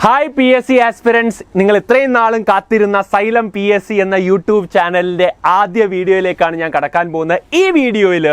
Hi PSC aspirants, നിങ്ങൾ ഇത്രയും നാളും കാത്തിരുന്ന സൈലം PSC എന്ന യൂട്യൂബ് ചാനലിൻ്റെ ആദ്യ വീഡിയോയിലേക്കാണ് ഞാൻ കടക്കാൻ പോകുന്നത്. ഈ വീഡിയോയിൽ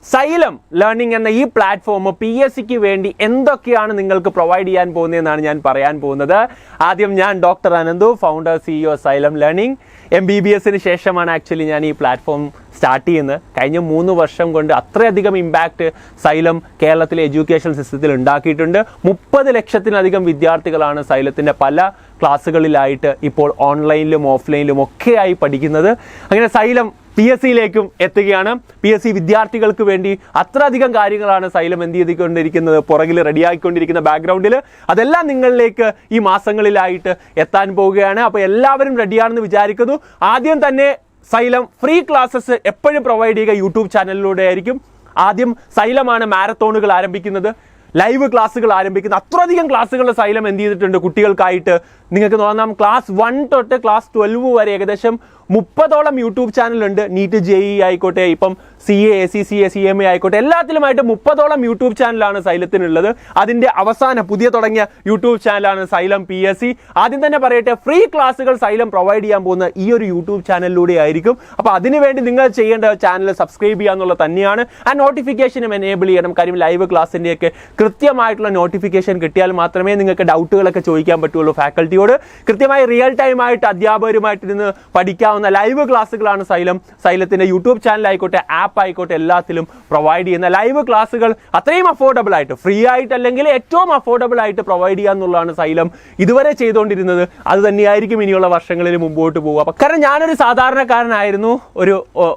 സൈലം ലേണിംഗ് എന്ന ഈ പ്ലാറ്റ്ഫോം PSCക്ക് വേണ്ടി എന്തൊക്കെയാണ് നിങ്ങൾക്ക് പ്രൊവൈഡ് ചെയ്യാൻ പോകുന്നതെന്നാണ് ഞാൻ പറയാൻ പോകുന്നത്. ആദ്യം ഞാൻ doctor Ananthu, founder CEO Xylem learning. MBBSന് ശേഷമാണ് ആക്ച്വലി ഞാൻ ഈ പ്ലാറ്റ്ഫോം സ്റ്റാർട്ട് ചെയ്യുന്നത്. കഴിഞ്ഞ 3 വർഷം കൊണ്ട് അത്രയധികം ഇമ്പാക്റ്റ് സൈലം കേരളത്തിലെ എഡ്യൂക്കേഷൻ സിസ്റ്റത്തിൽ ഉണ്ടാക്കിയിട്ടുണ്ട്. 30 ലക്ഷത്തിലധികം വിദ്യാർത്ഥികളാണ് സൈലത്തിൻ്റെ പല ക്ലാസ്സുകളിലായിട്ട് ഇപ്പോൾ ഓൺലൈനിലും ഓഫ്ലൈനിലും ഒക്കെയായി പഠിക്കുന്നത്. അങ്ങനെ സൈലം PSCയിലേക്കും എത്തുകയാണ്. PSC വിദ്യാർത്ഥികൾക്ക് വേണ്ടി അത്രയധികം കാര്യങ്ങളാണ് സൈലം എന്ത് ചെയ്തുകൊണ്ടിരിക്കുന്നത്, പുറകിൽ റെഡിയാക്കിക്കൊണ്ടിരിക്കുന്ന ബാക്ക്ഗ്രൗണ്ടിൽ. അതെല്ലാം നിങ്ങളിലേക്ക് ഈ മാസങ്ങളിലായിട്ട് എത്താൻ പോവുകയാണ്. അപ്പോൾ എല്ലാവരും റെഡിയാണെന്ന് വിചാരിക്കുന്നു. ആദ്യം തന്നെ സൈലം ഫ്രീ ക്ലാസ്സസ് എപ്പോഴും പ്രൊവൈഡ് ചെയ്യുക യൂട്യൂബ് ചാനലിലൂടെ ആയിരിക്കും. ആദ്യം സൈലമാണ് മാരത്തോണുകൾ ആരംഭിക്കുന്നത്, ലൈവ് ക്ലാസ്സുകൾ ആരംഭിക്കുന്നത്. അത്രയധികം ക്ലാസ്സുകൾ സൈലം എന്ത് ചെയ്തിട്ടുണ്ട് കുട്ടികൾക്കായിട്ട്. നിങ്ങൾക്ക് തോന്നാം ക്ലാസ് 1 തൊട്ട് ക്ലാസ് 12 വരെ ഏകദേശം 30ഓളം യൂട്യൂബ് ചാനലുണ്ട്. നീറ്റ് JEE ആയിക്കോട്ടെ, ഇപ്പം CA ACCA CMA ആയിക്കോട്ടെ, എല്ലാത്തിലുമായിട്ട് 30ഓളം യൂട്യൂബ് ചാനലാണ് സൈലത്തിനുള്ളത്. അതിൻ്റെ അവസാനം പുതിയ തുടങ്ങിയ യൂട്യൂബ് ചാനലാണ് സൈലം PSC. ആദ്യം തന്നെ പറയട്ടെ, ഫ്രീ ക്ലാസ്സുകൾ സൈലം പ്രൊവൈഡ് ചെയ്യാൻ പോകുന്ന ഈ ഒരു യൂട്യൂബ് ചാനലിലൂടെ ആയിരിക്കും. അപ്പോൾ അതിനുവേണ്ടി നിങ്ങൾ ചെയ്യേണ്ട ചാനൽ സബ്സ്ക്രൈബ് ചെയ്യുക എന്നുള്ളത് തന്നെയാണ്. ആ നോട്ടിഫിക്കേഷനും എനേബിൾ ചെയ്യണം. കാര്യം ലൈവ് ക്ലാസ്സിൻ്റെയൊക്കെ കൃത്യമായിട്ടുള്ള നോട്ടിഫിക്കേഷൻ കിട്ടിയാൽ മാത്രമേ നിങ്ങൾക്ക് ഡൗട്ടുകളൊക്കെ ചോദിക്കാൻ പറ്റുള്ളൂ. ഫാക്കൽറ്റിയോട് കൃത്യമായി റിയൽ ടൈം ആയിട്ട് അധ്യാപകരുമായിട്ടിരുന്ന് പഠിക്കാവുന്ന ലൈവ് ക്ലാസ്സുകളാണ് സൈലത്തിൻ്റെ യൂട്യൂബ് ചാനൽ ആയിക്കോട്ടെ, ആപ്പ് ആയിക്കോട്ടെ, എല്ലാത്തിലും പ്രൊവൈഡ് ചെയ്യുന്ന ലൈവ് ക്ലാസ്സുകൾ അത്രയും അഫോർഡബിൾ ആയിട്ട്, ഫ്രീ ആയിട്ട് അല്ലെങ്കിൽ ഏറ്റവും അഫോർഡബിൾ ആയിട്ട് പ്രൊവൈഡ് ചെയ്യുക എന്നുള്ളതാണ് സൈലം ഇതുവരെ ചെയ്തുകൊണ്ടിരുന്നത്. അത് തന്നെയായിരിക്കും ഇനിയുള്ള വർഷങ്ങളിൽ മുമ്പോട്ട് പോകുക. കാരണം ഞാനൊരു സാധാരണക്കാരനായിരുന്നു.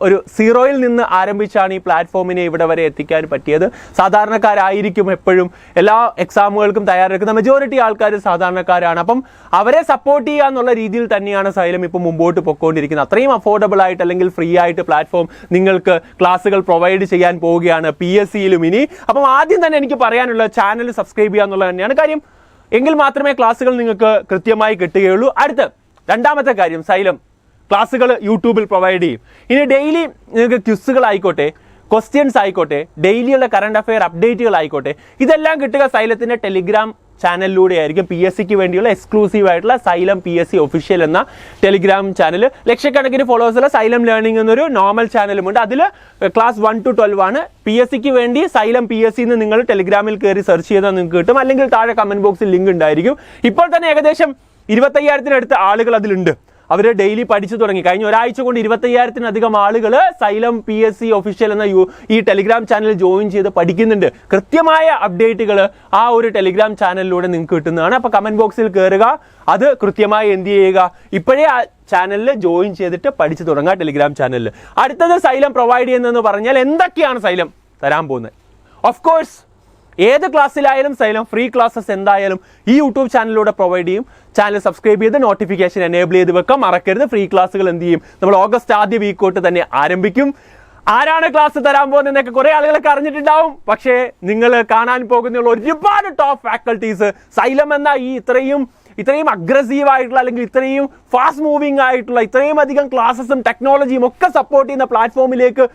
ഒരു സീറോയിൽ നിന്ന് ആരംഭിച്ചാണ് ഈ പ്ലാറ്റ്ഫോമിനെ ഇവിടെ വരെ എത്തിക്കാൻ പറ്റിയത്. സാധാരണക്കാരായിരിക്കും എപ്പോഴും എല്ലാ എക്സാമുകൾക്കും തയ്യാറെടുക്കുന്ന മെജോറിറ്റി ആൾക്കാർ സാധാരണക്കാരാണ്. അപ്പം അവരെ സപ്പോർട്ട് ചെയ്യുക എന്നുള്ള രീതിയിൽ തന്നെയാണ് സൈലം ഇപ്പം മുമ്പോട്ട് പൊയ്ക്കൊണ്ടിരിക്കുന്നത്. അത്രയും അഫോർഡബിൾ ആയിട്ട് അല്ലെങ്കിൽ ഫ്രീ ആയിട്ട് പ്ലാറ്റ്ഫോം നിങ്ങൾക്ക് ക്ലാസ്സുകൾ പ്രൊവൈഡ് ചെയ്യാൻ പോവുകയാണ് PSCയിലും ഇനി. അപ്പം ആദ്യം തന്നെ എനിക്ക് പറയാനുള്ള ചാനൽ സബ്സ്ക്രൈബ് ചെയ്യുക എന്നുള്ളത് തന്നെയാണ് കാര്യം. എങ്കിൽ മാത്രമേ ക്ലാസ്സുകൾ നിങ്ങൾക്ക് കൃത്യമായി കിട്ടുകയുള്ളൂ. രണ്ടാമത്തെ കാര്യം, സൈലം ക്ലാസ്സുകൾ യൂട്യൂബിൽ പ്രൊവൈഡ് ചെയ്യും. ഇനി ഡെയിലി നിങ്ങൾക്ക് ക്വിസുകളായിക്കോട്ടെ, ക്വസ്റ്റ്യൻസ് ആയിക്കോട്ടെ, ഡെയിലിയുള്ള കറണ്ട് അഫെയർ അപ്ഡേറ്റുകൾ ആയിക്കോട്ടെ, ഇതെല്ലാം കിട്ടുക സൈലത്തിൻ്റെ ടെലിഗ്രാം ചാനലിലൂടെ ആയിരിക്കും. PSCക്ക് വേണ്ടിയുള്ള എക്സ്ക്ലൂസീവ് ആയിട്ടുള്ള സൈലം PSC ഒഫീഷ്യൽ എന്ന ടെലിഗ്രാം ചാനൽ. ലക്ഷക്കണക്കിന് ഫോളോവേഴ്സുള്ള സൈലം ലേണിംഗ് എന്നൊരു നോർമൽ ചാനലുമുണ്ട്. അതിൽ ക്ലാസ് 1 to 12 ആണ്. PSCക്ക് വേണ്ടി സൈലം PSC എന്ന് നിങ്ങൾ ടെലിഗ്രാമിൽ കയറി സെർച്ച് ചെയ്താൽ നിങ്ങൾക്ക് കിട്ടും. അല്ലെങ്കിൽ താഴെ കമന്റ് ബോക്സിൽ ലിങ്ക് ഉണ്ടായിരിക്കും. ഇപ്പോൾ തന്നെ ഏകദേശം 25,000-നടുത്ത് ആളുകൾ അതിലുണ്ട്. അവർ ഡെയിലി പഠിച്ചു തുടങ്ങി. കഴിഞ്ഞ ഒരാഴ്ച കൊണ്ട് 25,000-ലധികം ആളുകൾ സൈലം PSC ഒഫീഷ്യൽ എന്ന ഈ ടെലിഗ്രാം ചാനൽ ജോയിൻ ചെയ്ത് പഠിക്കുന്നുണ്ട്. കൃത്യമായ അപ്ഡേറ്റുകൾ ആ ഒരു ടെലിഗ്രാം ചാനലിലൂടെ നിങ്ങൾക്ക് കിട്ടുന്നതാണ്. അപ്പോൾ കമന്റ് ബോക്സിൽ കയറുക, അത് കൃത്യമായി എന്ത് ചെയ്യുക, ഇപ്പോഴേ ആ ചാനലിൽ ജോയിൻ ചെയ്തിട്ട് പഠിച്ചു തുടങ്ങുക ടെലിഗ്രാം ചാനലിൽ. അടുത്തത് സൈലം പ്രൊവൈഡ് ചെയ്യുന്നതെന്ന് പറഞ്ഞാൽ എന്തൊക്കെയാണ് സൈലം തരാൻ പോകുന്നത്? ഓഫ് കോഴ്സ് ഏത് ക്ലാസ്സിലായാലും സൈലം ഫ്രീ ക്ലാസ്സസ് എന്തായാലും ഈ യൂട്യൂബ് ചാനലിലൂടെ പ്രൊവൈഡ് ചെയ്യും. ചാനൽ സബ്സ്ക്രൈബ് ചെയ്ത് നോട്ടിഫിക്കേഷൻ എനേബിൾ ചെയ്ത് വെക്കാൻ മറക്കരുത്. ഫ്രീ ക്ലാസ്സുകൾ എന്ത് ചെയ്യും, നമ്മൾ ഓഗസ്റ്റ് ആദ്യ വീക്ക് തൊട്ട് തന്നെ ആരംഭിക്കും. ആരാണ് ക്ലാസ് തരാൻ പോകുന്നതെന്നൊക്കെ കുറേ ആളുകളൊക്കെ അറിഞ്ഞിട്ടുണ്ടാവും. പക്ഷേ നിങ്ങൾ കാണാൻ പോകുന്ന ഒരുപാട് ടോപ്പ് ഫാക്കൽറ്റീസ് സൈലം എന്ന ഈ ഇത്രയും അഗ്രസീവ് ആയിട്ടുള്ള അല്ലെങ്കിൽ ഇത്രയും ഫാസ്റ്റ് മൂവിങ് ആയിട്ടുള്ള ഇത്രയും അധികം ക്ലാസ്സസും ടെക്നോളജിയും ഒക്കെ സപ്പോർട്ട് ചെയ്യുന്ന പ്ലാറ്റ്ഫോമിലേക്ക്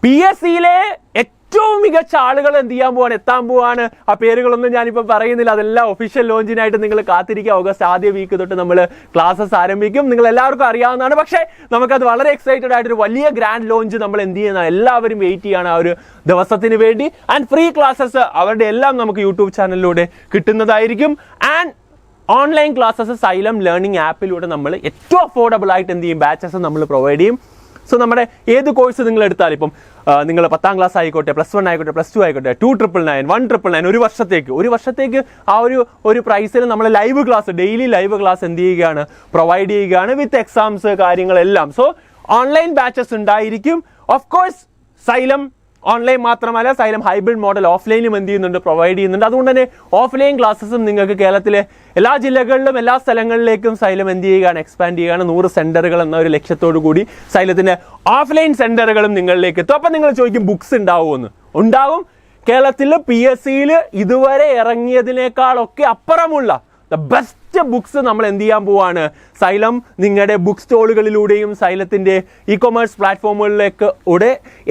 PSCയിലെ ഏറ്റവും മികച്ച ആളുകൾ എന്ത് ചെയ്യാൻ പോവാണ്, എത്താൻ പോവാണ്. ആ പേരുകളൊന്നും ഞാനിപ്പോൾ പറയുന്നില്ല. അതെല്ലാം ഒഫീഷ്യൽ ലോഞ്ചിനായിട്ട് നിങ്ങൾ കാത്തിരിക്കുക. ഓഗസ്റ്റ് ആദ്യ വീക്ക് തൊട്ട് നമ്മൾ ക്ലാസ്സസ് ആരംഭിക്കും. നിങ്ങൾ എല്ലാവർക്കും അറിയാവുന്നതാണ്. പക്ഷേ നമുക്കത് വളരെ എക്സൈറ്റഡ് ആയിട്ടൊരു വലിയ ഗ്രാൻഡ് ലോഞ്ച് നമ്മൾ എന്ത് ചെയ്യുന്ന എല്ലാവരും വെയിറ്റ് ചെയ്യാണ് ആ ഒരു ദിവസത്തിന് വേണ്ടി. ആൻഡ് ഫ്രീ ക്ലാസ്സസ് അവരുടെ എല്ലാം നമുക്ക് യൂട്യൂബ് ചാനലിലൂടെ കിട്ടുന്നതായിരിക്കും. And online classes xylem learning ആപ്പിലൂടെ നമ്മൾ ഏറ്റവും അഫോർഡബിൾ ആയിട്ട് എന്ത് ചെയ്യും, ബാച്ചസ് നമ്മൾ പ്രൊവൈഡ് ചെയ്യും. സോ നമ്മുടെ ഏത് കോഴ്സ് നിങ്ങൾ എടുത്താലും, ഇപ്പം നിങ്ങൾ 10ാം ക്ലാസ് ആയിക്കോട്ടെ, +1 ആയിക്കോട്ടെ, +2 ആയിക്കോട്ടെ, 2,999, 1,999, ഒരു വർഷത്തേക്ക് ആ ഒരു പ്രൈസിൽ നമ്മൾ live class, daily live class എന്ത് ചെയ്യുകയാണ്, പ്രൊവൈഡ് ചെയ്യുകയാണ് വിത്ത് എക്സാംസ് കാര്യങ്ങളെല്ലാം. സോ ഓൺലൈൻ ബാച്ചസ് ഉണ്ടായിരിക്കും. ഓഫ് കോഴ്സ് സൈലം ഓൺലൈൻ മാത്രമല്ല, സൈലം ഹൈബ്രിഡ് മോഡൽ ഓഫ്ലൈനും എന്ത് ചെയ്യുന്നുണ്ട്, പ്രൊവൈഡ് ചെയ്യുന്നുണ്ട്. അതുകൊണ്ട് തന്നെ ഓഫ്ലൈൻ ക്ലാസ്സസും നിങ്ങൾക്ക് കേരളത്തിലെ എല്ലാ ജില്ലകളിലും എല്ലാ സ്ഥലങ്ങളിലേക്കും സൈലം എന്ത് ചെയ്യുകയാണ്, എക്സ്പാൻഡ് ചെയ്യുകയാണ്. 100 സെന്ററുകൾ എന്ന ഒരു ലക്ഷ്യത്തോടു കൂടി സൈലത്തിൻ്റെ ഓഫ്ലൈൻ സെന്ററുകളും നിങ്ങളിലേക്ക് എത്തും. അപ്പം നിങ്ങൾ ചോദിക്കും ബുക്സ് ഉണ്ടാവുമെന്ന്. ഉണ്ടാവും. കേരളത്തിൽ PSCയിൽ ഇതുവരെ ഇറങ്ങിയതിനേക്കാളൊക്കെ അപ്പുറമുള്ള ദ ബെസ്റ്റ് ബെസ്റ്റ് ബുക്സ് നമ്മൾ എന്ത് ചെയ്യാൻ പോവാണ്? സൈലം നിങ്ങളുടെ ബുക്ക് സ്റ്റോളുകളിലൂടെയും സൈലത്തിൻ്റെ ഇ-കൊമേഴ്സ് പ്ലാറ്റ്ഫോമുകളിലേക്ക്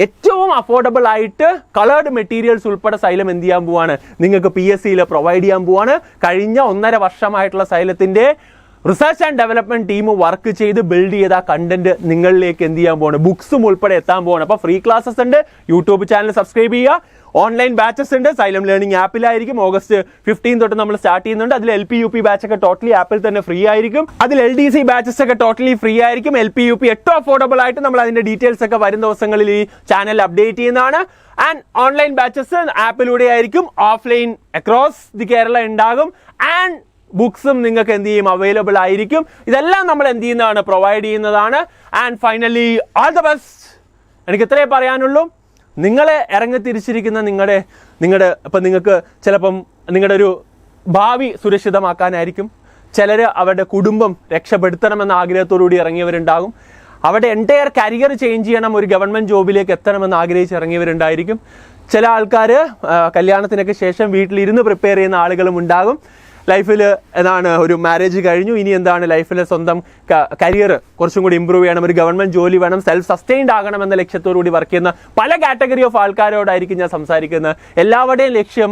ഏറ്റവും അഫോർഡബിൾ ആയിട്ട് കളേർഡ് മെറ്റീരിയൽസ് ഉൾപ്പെടെ സൈലം എന്ത് ചെയ്യാൻ പോവാണ്? നിങ്ങൾക്ക് PSCയിൽ പ്രൊവൈഡ് ചെയ്യാൻ പോവാണ്. കഴിഞ്ഞ 1.5 വർഷമായിട്ടുള്ള സൈലത്തിൻ്റെ research and development team work ചെയ്ത് ബിൽഡ് ചെയ്ത കണ്ടന്റ് നിങ്ങളിലേക്ക് എന്ത് ചെയ്യാൻ പോവാണ്? ബുക്സും ഉൾപ്പെടെ എത്താൻ പോവാണ്. അപ്പോൾ ഫ്രീ ക്ലാസ്സസ് ഉണ്ട്, യൂട്യൂബ് ചാനൽ സബ്സ്ക്രൈബ് ചെയ്യുക. ഓൺലൈൻ ബാച്ചസ് ഉണ്ട്, സൈലം ലേണിംഗ് ആപ്പിലായിരിക്കും. August 15 തൊട്ട് നമ്മൾ സ്റ്റാർട്ട് ചെയ്യുന്നുണ്ട്. അതിൽ LP UP ബാച്ച് ഒക്കെ ടോട്ടലി ആപ്പിൽ തന്നെ ഫ്രീ ആയിരിക്കും. അതിൽ LDC ബാച്ചസ് ഒക്കെ ടോട്ടലി ഫ്രീ ആയിരിക്കും. LP UP ഏറ്റവും അഫോർഡബിൾ ആയിട്ട് നമ്മൾ അതിന്റെ ഡീറ്റെയിൽസ് ഒക്കെ വരും ദിവസങ്ങളിൽ ഈ ചാനൽ അപ്ഡേറ്റ് ചെയ്യുന്നതാണ്. ആൻഡ് ഓൺലൈൻ ബാച്ചസ് ആപ്പിലൂടെ ആയിരിക്കും, ഓഫ്ലൈൻ അക്രോസ് ദി കേരള ഉണ്ടാകും. ആൻഡ് ബുക്സും നിങ്ങൾക്ക് എന്ത് ചെയ്യും? അവൈലബിൾ ആയിരിക്കും. ഇതെല്ലാം നമ്മൾ എന്ത് ചെയ്യുന്നതാണ്? പ്രൊവൈഡ് ചെയ്യുന്നതാണ്. And finally all the best. എനിക്ക് ഇത്രയേ പറയാനുള്ളൂ. നിങ്ങളെ ഇറങ്ങിത്തിരിച്ചിരിക്കുന്ന നിങ്ങളുടെ ഇപ്പം നിങ്ങൾക്ക് ചിലപ്പം നിങ്ങളുടെ ഒരു ഭാവി സുരക്ഷിതമാക്കാനായിരിക്കും. ചിലർ അവരുടെ കുടുംബം രക്ഷപ്പെടുത്തണമെന്ന ആഗ്രഹത്തോടുകൂടി ഇറങ്ങിയവരുണ്ടാകും. അവരുടെ എൻറ്റയർ കരിയർ ചേഞ്ച് ചെയ്യണം, ഒരു ഗവൺമെൻറ് ജോബിലേക്ക് എത്തണമെന്ന് ആഗ്രഹിച്ച് ഇറങ്ങിയവരുണ്ടായിരിക്കും. ചില ആൾക്കാർ കല്യാണത്തിനൊക്കെ ശേഷം വീട്ടിലിരുന്ന് പ്രിപ്പയർ ചെയ്യുന്ന ആളുകളും ഉണ്ടാകും. ലൈഫിൽ ഒരു മാരേജ് കഴിഞ്ഞു, ഇനി ലൈഫിൽ സ്വന്തം കരിയർ കുറച്ചും കൂടി ഇമ്പ്രൂവ് ചെയ്യണം, ഒരു ഗവൺമെൻറ് ജോലി വേണം, സെൽഫ് സസ്റ്റെയിൻഡ് ആകണം എന്ന ലക്ഷ്യത്തോടുകൂടി വർക്ക് ചെയ്യുന്ന പല കാറ്റഗറി ഓഫ് ആൾക്കാരോടായിരിക്കും ഞാൻ സംസാരിക്കുന്നത്. എല്ലാവരുടെയും ലക്ഷ്യം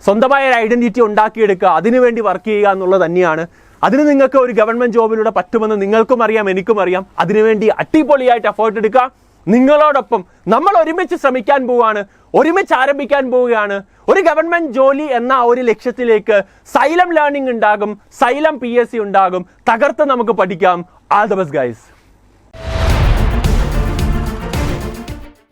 സ്വന്തമായ ഒരു ഐഡന്റിറ്റി ഉണ്ടാക്കിയെടുക്കുക, അതിനുവേണ്ടി വർക്ക് ചെയ്യുക എന്നുള്ളത് തന്നെയാണ്. അതിന് നിങ്ങൾക്ക് ഒരു ഗവൺമെൻറ് ജോബിലൂടെ പറ്റുമെന്ന് നിങ്ങൾക്കും അറിയാം, എനിക്കും അറിയാം. അതിനുവേണ്ടി അടിപൊളിയായിട്ട് എഫേർട്ട് എടുക്കുക. നിങ്ങളോടൊപ്പം നമ്മൾ ഒരുമിച്ച് ശ്രമിക്കാൻ പോവുകയാണ്, ഒരുമിച്ച് ആരംഭിക്കാൻ പോവുകയാണ്. ഒരു ഗവൺമെന്റ് ജോലി എന്ന ഒരു ലക്ഷ്യത്തിലേക്ക് സൈലം ലേണിംഗ് ഉണ്ടാകും, സൈലം PSC ഉണ്ടാകും. തകർത്ത് നമുക്ക് പഠിക്കാം. All the best guys.